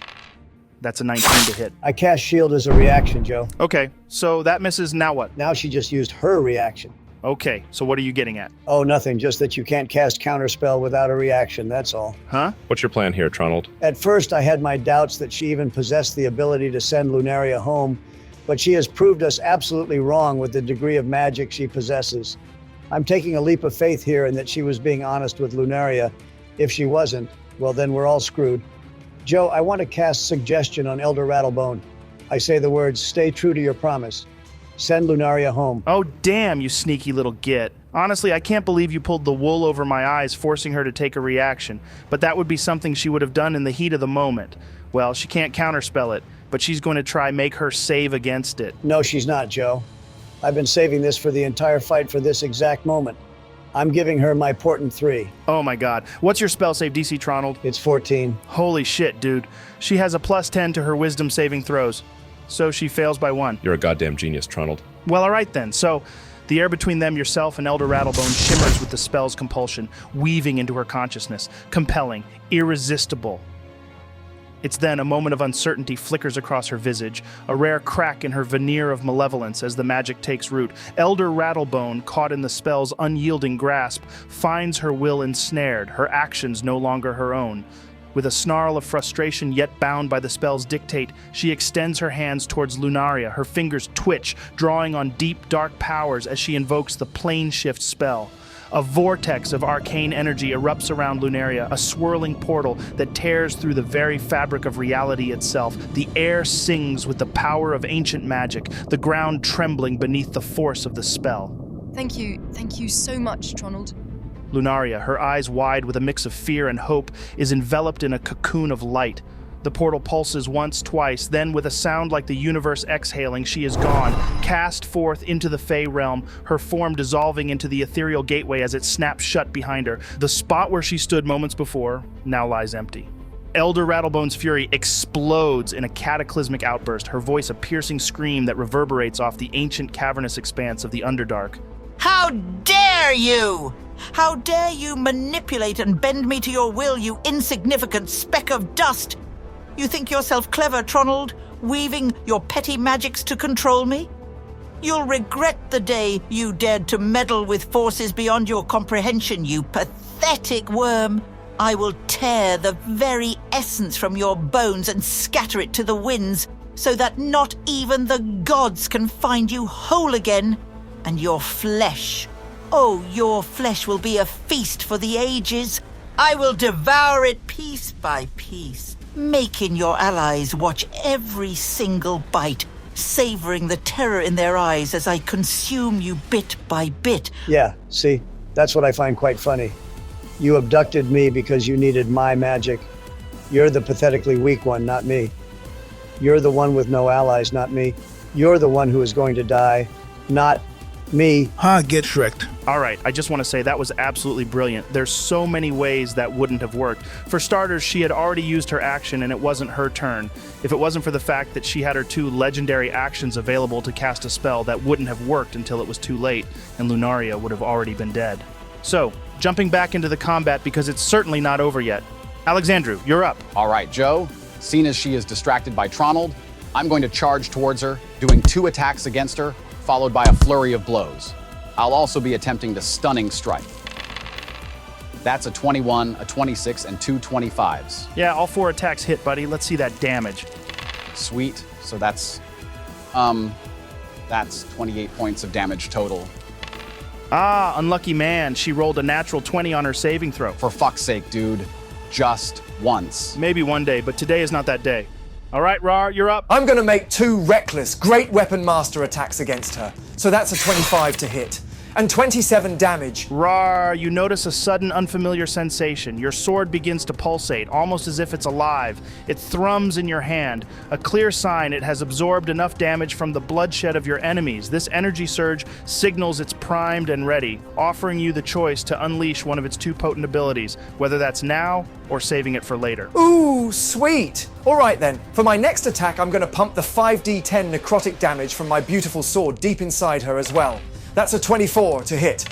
That's a 19 to hit. I cast shield as a reaction, Joe. Okay, so that misses, now what? Now she just used her reaction. Okay, so what are you getting at? Oh, nothing, just that you can't cast counterspell without a reaction, that's all. Huh? What's your plan here, Tronald? At first, I had my doubts that she even possessed the ability to send Lunaria home, but she has proved us absolutely wrong with the degree of magic she possesses. I'm taking a leap of faith here in that she was being honest with Lunaria. If she wasn't, well, then we're all screwed. Joe, I want to cast suggestion on Elder Rattlebone. I say the words, stay true to your promise. Send Lunaria home. Oh, damn, you sneaky little git. Honestly, I can't believe you pulled the wool over my eyes, forcing her to take a reaction. But that would be something she would have done in the heat of the moment. Well, she can't counterspell it, but she's going to try make her save against it. No, she's not, Joe. I've been saving this for the entire fight for this exact moment. I'm giving her my Portent 3. Oh my god. What's your spell save DC, Tronald? It's 14. Holy shit, dude. She has a +10 to her wisdom saving throws. So she fails by 1. You're a goddamn genius, Tronald. Well, all right then. So the air between them, yourself, and Elder Rattlebone shimmers with the spell's compulsion, weaving into her consciousness, compelling, irresistible. It's then a moment of uncertainty flickers across her visage, a rare crack in her veneer of malevolence as the magic takes root. Elder Rattlebone, caught in the spell's unyielding grasp, finds her will ensnared, her actions no longer her own. With a snarl of frustration yet bound by the spell's dictate, she extends her hands towards Lunaria, her fingers twitch, drawing on deep, dark powers as she invokes the Plane Shift spell. A vortex of arcane energy erupts around Lunaria, a swirling portal that tears through the very fabric of reality itself. The air sings with the power of ancient magic, the ground trembling beneath the force of the spell. Thank you so much, Tronald. Lunaria, her eyes wide with a mix of fear and hope, is enveloped in a cocoon of light. The portal pulses once, twice, then with a sound like the universe exhaling, she is gone, cast forth into the Fey realm, her form dissolving into the ethereal gateway as it snaps shut behind her. The spot where she stood moments before now lies empty. Elder Rattlebone's fury explodes in a cataclysmic outburst, her voice a piercing scream that reverberates off the ancient cavernous expanse of the Underdark. How dare you! How dare you manipulate and bend me to your will, you insignificant speck of dust! You think yourself clever, Tronald, weaving your petty magics to control me? You'll regret the day you dared to meddle with forces beyond your comprehension, you pathetic worm. I will tear the very essence from your bones and scatter it to the winds, so that not even the gods can find you whole again. And your flesh, oh, your flesh will be a feast for the ages. I will devour it piece by piece, making your allies watch every single bite, savoring the terror in their eyes as I consume you bit by bit. Yeah, see, that's what I find quite funny. You abducted me because you needed my magic. You're the pathetically weak one, not me. You're the one with no allies, not me. You're the one who is going to die, not me. Get Shrek'd. All right, I just want to say that was absolutely brilliant. There's so many ways that wouldn't have worked. For starters, she had already used her action and it wasn't her turn. If it wasn't for the fact that she had her 2 legendary actions available to cast a spell, that wouldn't have worked until it was too late, and Lunaria would have already been dead. So, jumping back into the combat because it's certainly not over yet. Alexandrew, you're up. All right, Joe. Seeing as she is distracted by Tronald, I'm going to charge towards her, doing 2 attacks against her, followed by a flurry of blows. I'll also be attempting to stunning strike. That's a 21, a 26, and 2 25s. Yeah, all 4 attacks hit, buddy. Let's see that damage. Sweet. So that's 28 points of damage total. Unlucky man. She rolled a natural 20 on her saving throw. For fuck's sake, dude. Just once. Maybe one day, but today is not that day. All right, Raarh, you're up. I'm going to make 2 reckless, great weapon master attacks against her. So that's a 25 to hit. And 27 damage. Raarh, you notice a sudden unfamiliar sensation. Your sword begins to pulsate, almost as if it's alive. It thrums in your hand, a clear sign it has absorbed enough damage from the bloodshed of your enemies. This energy surge signals it's primed and ready, offering you the choice to unleash one of its 2 potent abilities, whether that's now or saving it for later. Ooh, sweet. All right then, for my next attack, I'm going to pump the 5d10 necrotic damage from my beautiful sword deep inside her as well. That's a 24 to hit.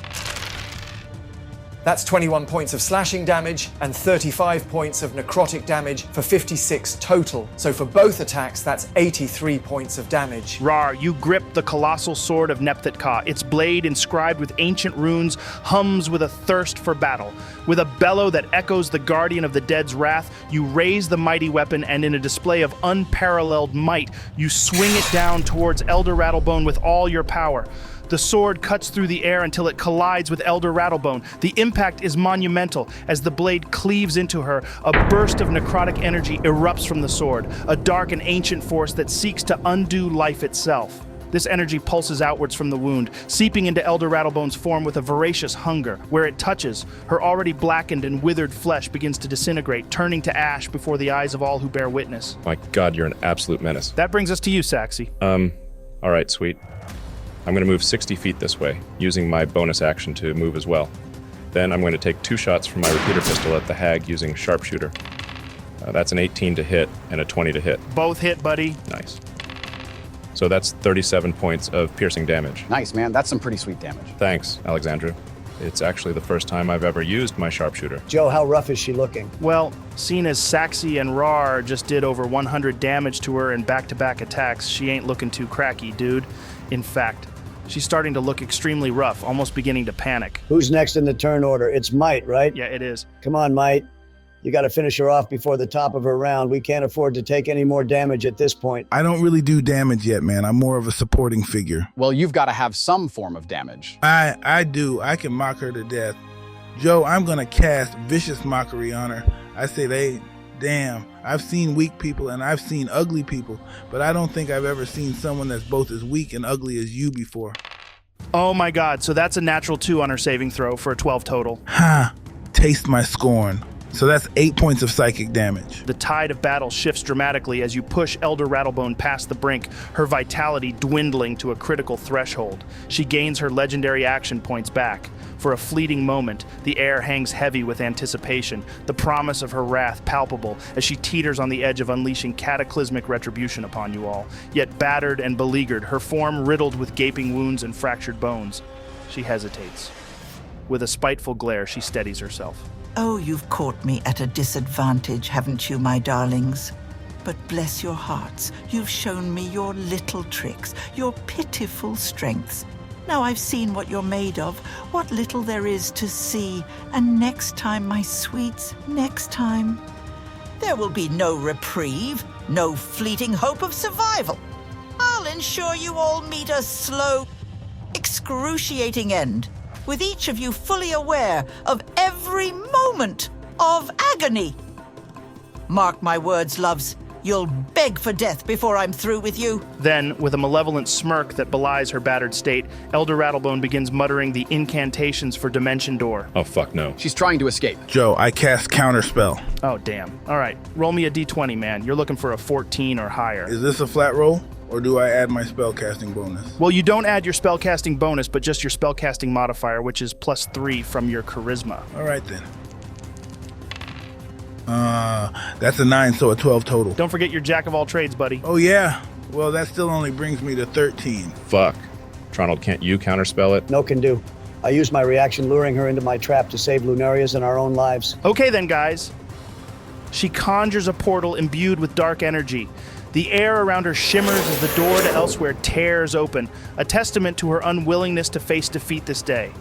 That's 21 points of slashing damage and 35 points of necrotic damage for 56 total. So for both attacks, that's 83 points of damage. Raarh, you grip the colossal sword of Nepthit-Ka. Its blade, inscribed with ancient runes, hums with a thirst for battle. With a bellow that echoes the guardian of the dead's wrath, you raise the mighty weapon and in a display of unparalleled might, you swing it down towards Elder Rattlebone with all your power. The sword cuts through the air until it collides with Elder Rattlebone. The impact is monumental. As the blade cleaves into her, a burst of necrotic energy erupts from the sword, a dark and ancient force that seeks to undo life itself. This energy pulses outwards from the wound, seeping into Elder Rattlebone's form with a voracious hunger. Where it touches, her already blackened and withered flesh begins to disintegrate, turning to ash before the eyes of all who bear witness. My God, you're an absolute menace. That brings us to you, Saxy. All right, sweet. I'm going to move 60 feet this way, using my bonus action to move as well. Then I'm going to take 2 shots from my repeater pistol at the hag using sharpshooter. That's an 18 to hit and a 20 to hit. Both hit, buddy. Nice. So that's 37 points of piercing damage. Nice, man. That's some pretty sweet damage. Thanks, Alexandrew. It's actually the first time I've ever used my sharpshooter. Joe, how rough is she looking? Well, seeing as Saxy and Raarh just did over 100 damage to her in back-to-back attacks, she ain't looking too cracky, dude. In fact, she's starting to look extremely rough, almost beginning to panic. Who's next in the turn order? It's Might, right? Yeah, it is. Come on, Might. You got to finish her off before the top of her round. We can't afford to take any more damage at this point. I don't really do damage yet, man. I'm more of a supporting figure. Well, you've got to have some form of damage. I do. I can mock her to death. Joe, I'm going to cast Vicious Mockery on her. I say damn, I've seen weak people and I've seen ugly people, but I don't think I've ever seen someone that's both as weak and ugly as you before. Oh my god, so that's a natural 2 on her saving throw for a 12 total. Ha! Taste my scorn. So that's 8 points of psychic damage. The tide of battle shifts dramatically as you push Elder Rattlebone past the brink, her vitality dwindling to a critical threshold. She gains her legendary action points back. For a fleeting moment, the air hangs heavy with anticipation, the promise of her wrath palpable as she teeters on the edge of unleashing cataclysmic retribution upon you all. Yet battered and beleaguered, her form riddled with gaping wounds and fractured bones, she hesitates. With a spiteful glare, she steadies herself. Oh, you've caught me at a disadvantage, haven't you, my darlings? But bless your hearts, you've shown me your little tricks, your pitiful strengths. Now I've seen what you're made of, what little there is to see, and next time, my sweets, next time, there will be no reprieve, no fleeting hope of survival. I'll ensure you all meet a slow, excruciating end, with each of you fully aware of every moment of agony. Mark my words, loves, you'll beg for death before I'm through with you. Then, with a malevolent smirk that belies her battered state, Elder Rattlebone begins muttering the incantations for Dimension Door. Oh, fuck no. She's trying to escape. Joe, I cast Counterspell. Oh, damn. All right, roll me a d20, man. You're looking for a 14 or higher. Is this a flat roll, or do I add my spellcasting bonus? Well, you don't add your spellcasting bonus, but just your spellcasting modifier, which is +3 from your charisma. All right, then. That's a 9, so a 12 total. Don't forget your jack of all trades, buddy. Oh, yeah. Well, that still only brings me to 13. Fuck. Tronald, can't you counterspell it? No can do. I used my reaction luring her into my trap to save Lunaria's and our own lives. Okay then, guys. She conjures a portal imbued with dark energy. The air around her shimmers as the door to elsewhere tears open, a testament to her unwillingness to face defeat this day.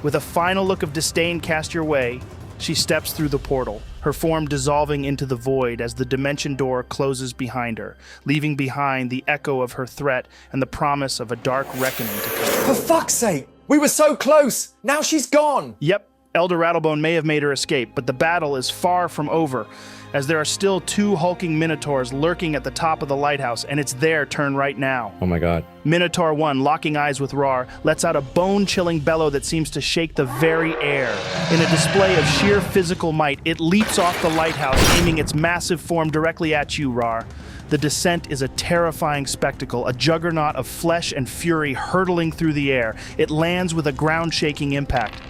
With a final look of disdain cast your way, she steps through the portal, her form dissolving into the void as the dimension door closes behind her, leaving behind the echo of her threat and the promise of a dark reckoning to come. For fuck's sake! We were so close! Now she's gone! Yep, Elder Rattlebone may have made her escape, but the battle is far from over, as there are still 2 hulking Minotaurs lurking at the top of the lighthouse, and it's their turn right now. Oh my god. Minotaur 1, locking eyes with Raarh, lets out a bone-chilling bellow that seems to shake the very air. In a display of sheer physical might, it leaps off the lighthouse, aiming its massive form directly at you, Raarh. The descent is a terrifying spectacle, a juggernaut of flesh and fury hurtling through the air. It lands with a ground-shaking impact.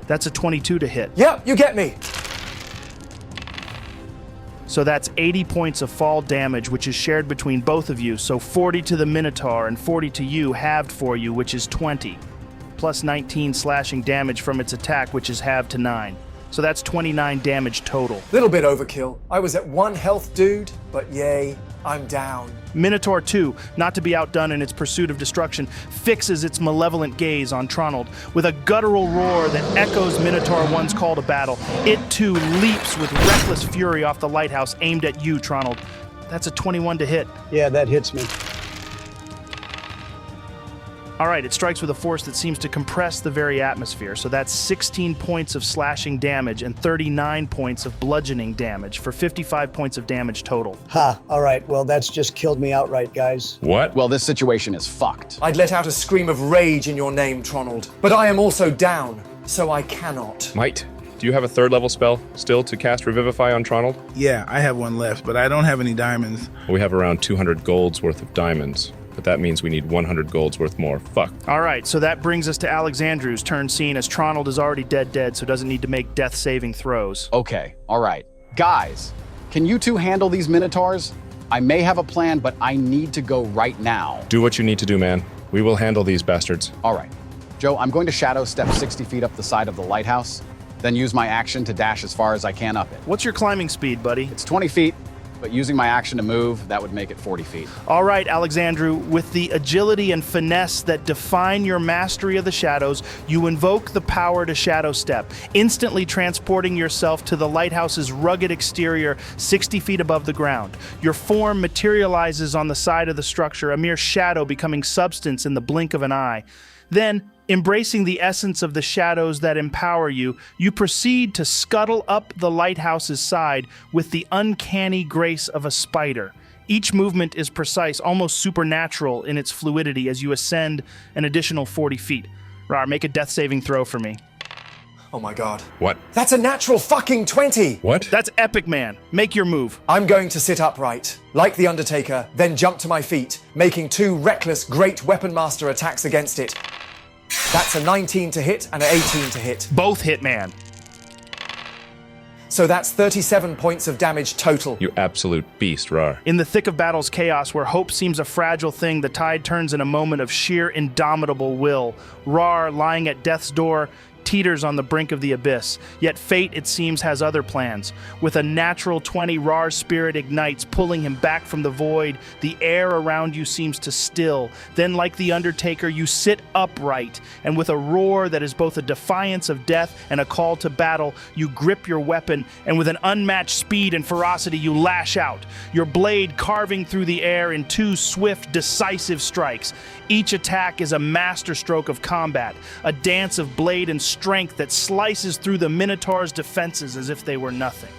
That's a 22 to hit. Yep, you get me! So that's 80 points of fall damage, which is shared between both of you, so 40 to the Minotaur and 40 to you, halved for you, which is 20. Plus 19 slashing damage from its attack, which is halved to 9. So that's 29 damage total. Little bit overkill. I was at 1 health, dude, but yay, I'm down. Minotaur 2, not to be outdone in its pursuit of destruction, fixes its malevolent gaze on Tronald. With a guttural roar that echoes Minotaur 1's call to battle, it too leaps with reckless fury off the lighthouse aimed at you, Tronald. That's a 21 to hit. Yeah, that hits me. All right, it strikes with a force that seems to compress the very atmosphere, so that's 16 points of slashing damage and 39 points of bludgeoning damage for 55 points of damage total. Ha, all right, well, that's just killed me outright, guys. What? Well, this situation is fucked. I'd let out a scream of rage in your name, Tronald, but I am also down, so I cannot. Might, do you have a 3rd level spell still to cast Revivify on Tronald? Yeah, I have one left, but I don't have any diamonds. We have around 200 golds worth of diamonds. but that means we need 100 golds worth more. Fuck. All right, so that brings us to Alexandrew's turn, seeing as Tronald is already dead, so doesn't need to make death saving throws. Okay, all right. Guys, can you two handle these Minotaurs? I may have a plan, but I need to go right now. Do what you need to do, man. We will handle these bastards. All right. Joe, I'm going to shadow step 60 feet up the side of the lighthouse, then use my action to dash as far as I can up it. What's your climbing speed, buddy? It's 20 feet, but using my action to move, that would make it 40 feet. All right, Alexandrew, with the agility and finesse that define your mastery of the shadows, you invoke the power to shadow step, instantly transporting yourself to the lighthouse's rugged exterior 60 feet above the ground. Your form materializes on the side of the structure, a mere shadow becoming substance in the blink of an eye. Then, embracing the essence of the shadows that empower you, you proceed to scuttle up the lighthouse's side with the uncanny grace of a spider. Each movement is precise, almost supernatural in its fluidity as you ascend an additional 40 feet. Raarh, make a death-saving throw for me. Oh my god. What? That's a natural fucking 20! What? That's epic, man. Make your move. I'm going to sit upright, like the Undertaker, then jump to my feet, making 2 reckless Great Weapon Master attacks against it. That's a 19 to hit and an 18 to hit. Both hit, man. So that's 37 points of damage total. You absolute beast, Raarh. In the thick of battle's chaos, where hope seems a fragile thing, the tide turns in a moment of sheer indomitable will. Raarh, lying at death's door, teeters on the brink of the abyss. Yet fate, it seems, has other plans. With a natural 20, Raarh's spirit ignites, pulling him back from the void. The air around you seems to still. Then, like the Undertaker, you sit upright, and with a roar that is both a defiance of death and a call to battle, you grip your weapon, and with an unmatched speed and ferocity, you lash out, your blade carving through the air in 2 swift, decisive strikes. Each attack is a masterstroke of combat, a dance of blade and strength that slices through the Minotaur's defenses as if they were nothing.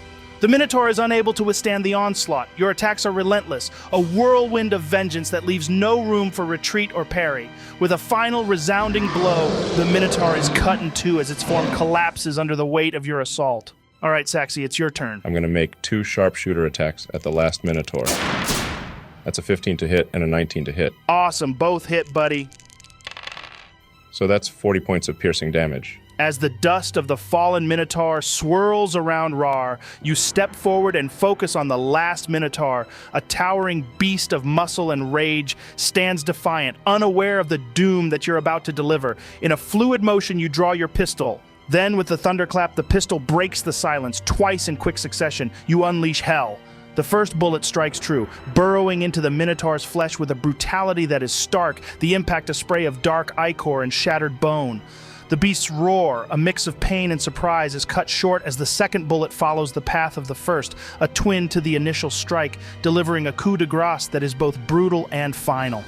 The Minotaur is unable to withstand the onslaught. Your attacks are relentless, a whirlwind of vengeance that leaves no room for retreat or parry. With a final resounding blow, the Minotaur is cut in 2 as its form collapses under the weight of your assault. All right, Saxy, it's your turn. I'm going to make 2 sharpshooter attacks at the last Minotaur. That's a 15 to hit and a 19 to hit. Awesome, both hit, buddy. So that's 40 points of piercing damage. As the dust of the fallen Minotaur swirls around Raarh, you step forward and focus on the last Minotaur. A towering beast of muscle and rage stands defiant, unaware of the doom that you're about to deliver. In a fluid motion, you draw your pistol. Then, with the thunderclap, the pistol breaks the silence. Twice in quick succession, you unleash hell. The first bullet strikes true, burrowing into the Minotaur's flesh with a brutality that is stark, the impact a spray of dark ichor and shattered bone. The beast's roar, a mix of pain and surprise, is cut short as the second bullet follows the path of the first, a twin to the initial strike, delivering a coup de grace that is both brutal and final.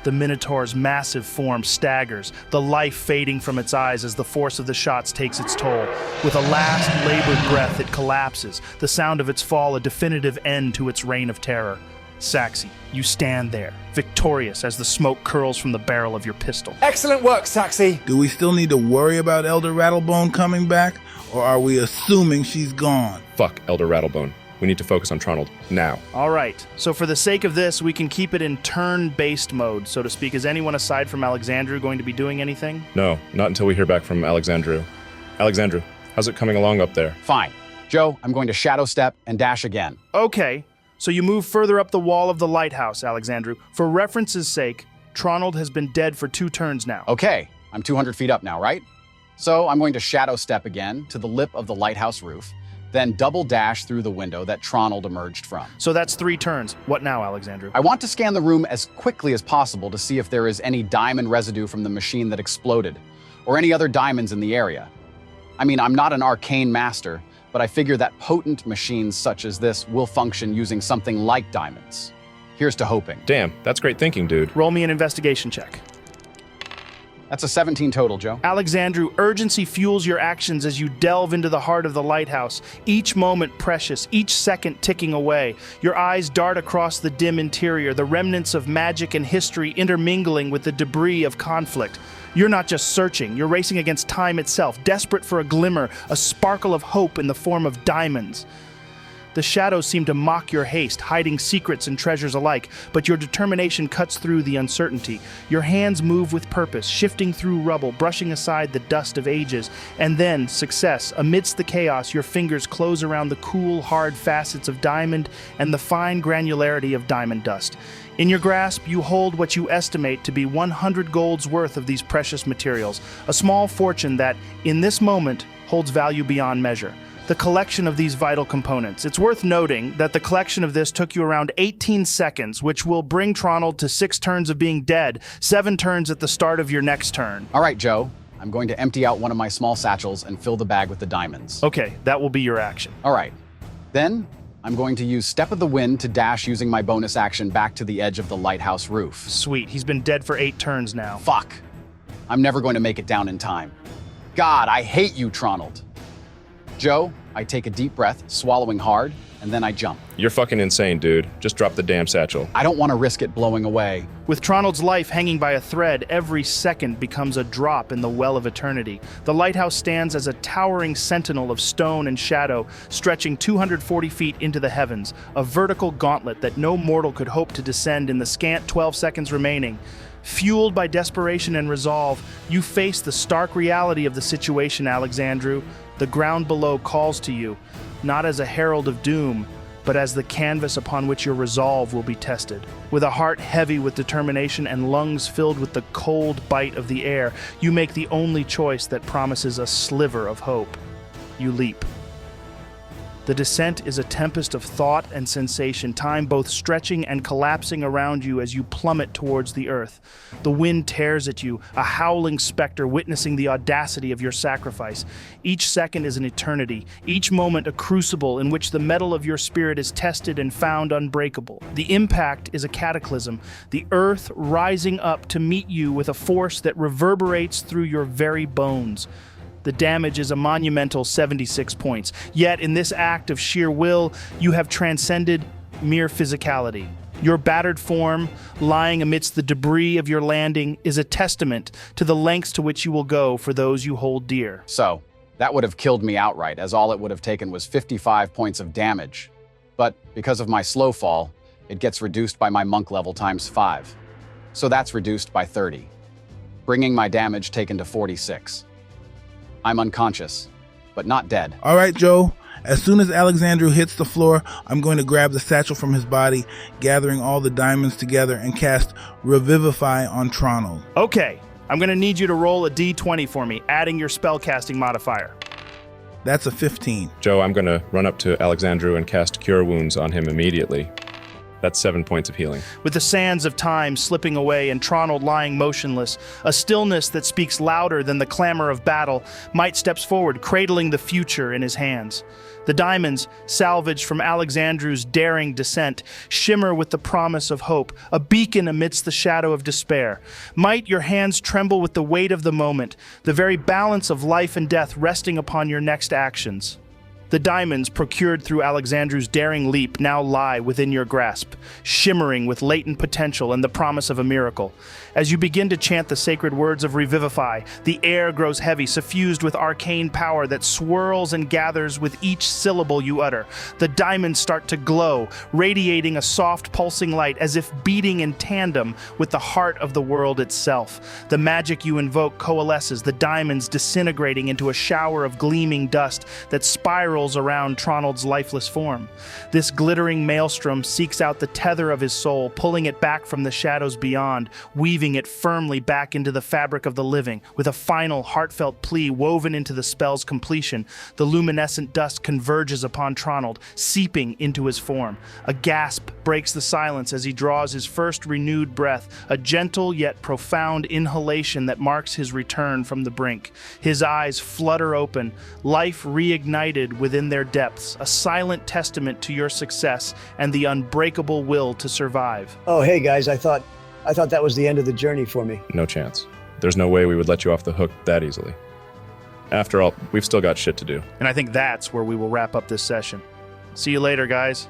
The Minotaur's massive form staggers, the life fading from its eyes as the force of the shots takes its toll. With a last labored breath, it collapses, the sound of its fall a definitive end to its reign of terror. Saxy, you stand there, victorious as the smoke curls from the barrel of your pistol. Excellent work, Saxy. Do we still need to worry about Elder Rattlebone coming back, or are we assuming she's gone? Fuck Elder Rattlebone. We need to focus on Tronald now. All right, so for the sake of this, we can keep it in turn-based mode, so to speak. Is anyone aside from Alexandrew going to be doing anything? No, not until we hear back from Alexandrew. Alexandrew, how's it coming along up there? Fine. Joe, I'm going to shadow step and dash again. Okay, so you move further up the wall of the lighthouse, Alexandrew. For reference's sake, Tronald has been dead for 2 turns now. Okay, I'm 200 feet up now, right? So I'm going to shadow step again to the lip of the lighthouse roof, then double dash through the window that Tronald emerged from. So that's 3 turns. What now, Alexandrew? I want to scan the room as quickly as possible to see if there is any diamond residue from the machine that exploded, or any other diamonds in the area. I mean, I'm not an arcane master, but I figure that potent machines such as this will function using something like diamonds. Here's to hoping. Damn, that's great thinking, dude. Roll me an investigation check. That's a 17 total, Joe. Alexandrew, urgency fuels your actions as you delve into the heart of the lighthouse, each moment precious, each second ticking away. Your eyes dart across the dim interior, the remnants of magic and history intermingling with the debris of conflict. You're not just searching, you're racing against time itself, desperate for a glimmer, a sparkle of hope in the form of diamonds. The shadows seem to mock your haste, hiding secrets and treasures alike, but your determination cuts through the uncertainty. Your hands move with purpose, shifting through rubble, brushing aside the dust of ages. And then, success. Amidst the chaos, your fingers close around the cool, hard facets of diamond and the fine granularity of diamond dust. In your grasp, you hold what you estimate to be 100 gold's worth of these precious materials, a small fortune that, in this moment, holds value beyond measure. The collection of these vital components. It's worth noting that the collection of this took you around 18 seconds, which will bring Tronald to 6 turns of being dead, 7 turns at the start of your next turn. All right, Joe. I'm going to empty out one of my small satchels and fill the bag with the diamonds. Okay, that will be your action. All right. Then, I'm going to use Step of the Wind to dash using my bonus action back to the edge of the lighthouse roof. Sweet, he's been dead for 8 turns now. Fuck. I'm never going to make it down in time. God, I hate you, Tronald. Joe, I take a deep breath, swallowing hard, and then I jump. You're fucking insane, dude. Just drop the damn satchel. I don't want to risk it blowing away. With Tronald's life hanging by a thread, every second becomes a drop in the well of eternity. The lighthouse stands as a towering sentinel of stone and shadow, stretching 240 feet into the heavens, a vertical gauntlet that no mortal could hope to descend in the scant 12 seconds remaining. Fueled by desperation and resolve, you face the stark reality of the situation, Alexandrew. The ground below calls to you, not as a herald of doom, but as the canvas upon which your resolve will be tested. With a heart heavy with determination and lungs filled with the cold bite of the air, you make the only choice that promises a sliver of hope. You leap. The descent is a tempest of thought and sensation, time both stretching and collapsing around you as you plummet towards the earth. The wind tears at you, a howling specter witnessing the audacity of your sacrifice. Each second is an eternity, each moment a crucible in which the metal of your spirit is tested and found unbreakable. The impact is a cataclysm, the earth rising up to meet you with a force that reverberates through your very bones. The damage is a monumental 76 points. Yet, in this act of sheer will, you have transcended mere physicality. Your battered form, lying amidst the debris of your landing, is a testament to the lengths to which you will go for those you hold dear. So, that would have killed me outright, as all it would have taken was 55 points of damage. But because of my slow fall, it gets reduced by my monk level times 5. So that's reduced by 30, bringing my damage taken to 46. I'm unconscious, but not dead. All right, Joe. As soon as Alexandrew hits the floor, I'm going to grab the satchel from his body, gathering all the diamonds together, and cast Revivify on Tronald. Okay, I'm going to need you to roll a d20 for me, adding your spellcasting modifier. That's a 15. Joe, I'm going to run up to Alexandrew and cast Cure Wounds on him immediately. That's 7 points of healing. With the sands of time slipping away and Tronald lying motionless, a stillness that speaks louder than the clamor of battle, Might steps forward, cradling the future in his hands. The diamonds, salvaged from Alexandrew's daring descent, shimmer with the promise of hope, a beacon amidst the shadow of despair. Might, your hands tremble with the weight of the moment, the very balance of life and death resting upon your next actions. The diamonds procured through Alexandrew's daring leap now lie within your grasp, shimmering with latent potential and the promise of a miracle. As you begin to chant the sacred words of Revivify, the air grows heavy, suffused with arcane power that swirls and gathers with each syllable you utter. The diamonds start to glow, radiating a soft, pulsing light as if beating in tandem with the heart of the world itself. The magic you invoke coalesces, the diamonds disintegrating into a shower of gleaming dust that spirals around Tronald's lifeless form. This glittering maelstrom seeks out the tether of his soul, pulling it back from the shadows beyond, weaving it firmly back into the fabric of the living. With a final, heartfelt plea woven into the spell's completion, the luminescent dust converges upon Tronald, seeping into his form. A gasp breaks the silence as he draws his first renewed breath, a gentle yet profound inhalation that marks his return from the brink. His eyes flutter open, life reignited within their depths, a silent testament to your success and the unbreakable will to survive. Oh, hey guys, I thought that was the end of the journey for me. No chance. There's no way we would let you off the hook that easily. After all, we've still got shit to do. And I think that's where we will wrap up this session. See you later, guys.